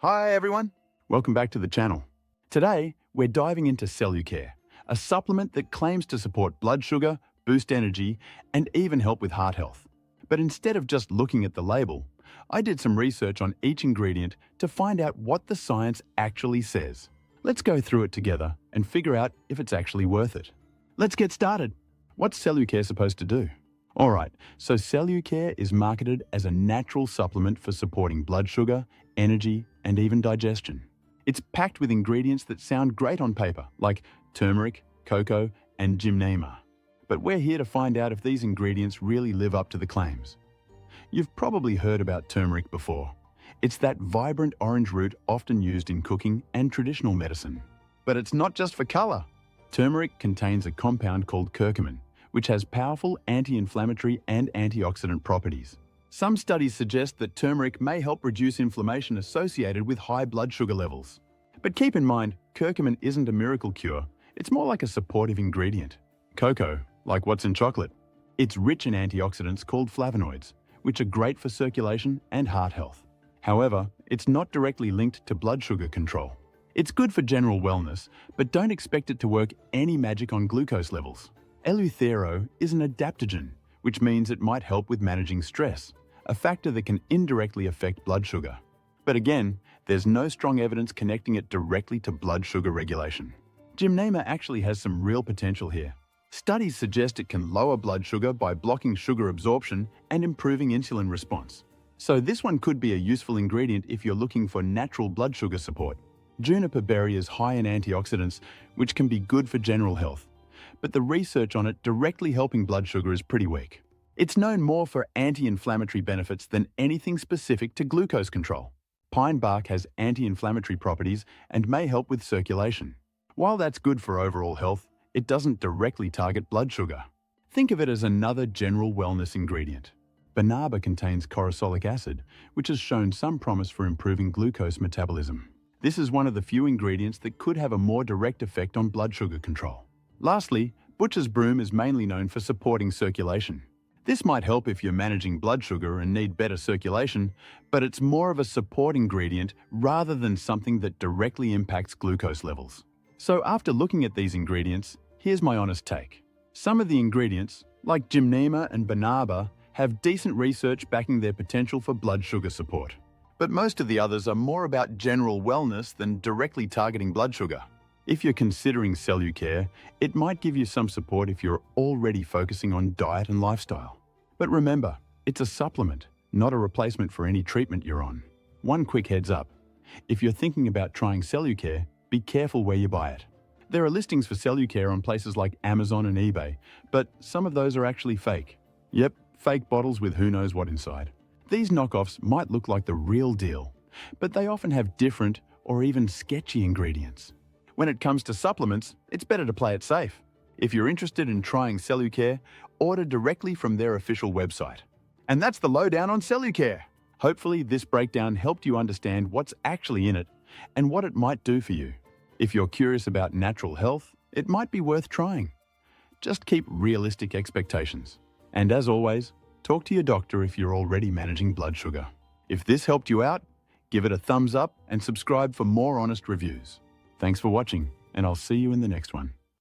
Hi everyone, welcome back to the channel. Today, we're diving into CelluCare, a supplement that claims to support blood sugar, boost energy, and even help with heart health. But instead of just looking at the label, I did some research on each ingredient to find out what the science actually says. Let's go through it together and figure out if it's actually worth it. Let's get started. What's CelluCare supposed to do? Alright, so CelluCare is marketed as a natural supplement for supporting blood sugar, energy, and even digestion. It's packed with ingredients that sound great on paper, like turmeric, cocoa, and Gymnema. But we're here to find out if these ingredients really live up to the claims. You've probably heard about turmeric before. It's that vibrant orange root often used in cooking and traditional medicine. But it's not just for color. Turmeric contains a compound called curcumin, which has powerful anti-inflammatory and antioxidant properties. Some studies suggest that turmeric may help reduce inflammation associated with high blood sugar levels. But keep in mind, curcumin isn't a miracle cure. It's more like a supportive ingredient. Cocoa, like what's in chocolate. It's rich in antioxidants called flavonoids, which are great for circulation and heart health. However, it's not directly linked to blood sugar control. It's good for general wellness, but don't expect it to work any magic on glucose levels. Eleuthero is an adaptogen, which means it might help with managing stress, a factor that can indirectly affect blood sugar. But again, there's no strong evidence connecting it directly to blood sugar regulation. Gymnema actually has some real potential here. Studies suggest it can lower blood sugar by blocking sugar absorption and improving insulin response. So this one could be a useful ingredient if you're looking for natural blood sugar support. Juniper berry is high in antioxidants, which can be good for general health. But the research on it directly helping blood sugar is pretty weak. It's known more for anti-inflammatory benefits than anything specific to glucose control. Pine bark has anti-inflammatory properties and may help with circulation. While that's good for overall health, it doesn't directly target blood sugar. Think of it as another general wellness ingredient. Banaba contains corosolic acid, which has shown some promise for improving glucose metabolism. This is one of the few ingredients that could have a more direct effect on blood sugar control. Lastly, butcher's broom is mainly known for supporting circulation. This might help if you're managing blood sugar and need better circulation, but it's more of a support ingredient rather than something that directly impacts glucose levels. So after looking at these ingredients, here's my honest take. Some of the ingredients, like Gymnema and Banaba, have decent research backing their potential for blood sugar support. But most of the others are more about general wellness than directly targeting blood sugar. If you're considering CelluCare, it might give you some support if you're already focusing on diet and lifestyle. But remember, it's a supplement, not a replacement for any treatment you're on. One quick heads up. If you're thinking about trying CelluCare, be careful where you buy it. There are listings for CelluCare on places like Amazon and eBay, but some of those are actually fake. Yep, fake bottles with who knows what inside. These knockoffs might look like the real deal, but they often have different or even sketchy ingredients. When it comes to supplements, it's better to play it safe. If you're interested in trying CelluCare, order directly from their official website. And that's the lowdown on CelluCare. Hopefully this breakdown helped you understand what's actually in it and what it might do for you. If you're curious about natural health, it might be worth trying. Just keep realistic expectations. And as always, talk to your doctor if you're already managing blood sugar. If this helped you out, give it a thumbs up and subscribe for more honest reviews. Thanks for watching, and I'll see you in the next one.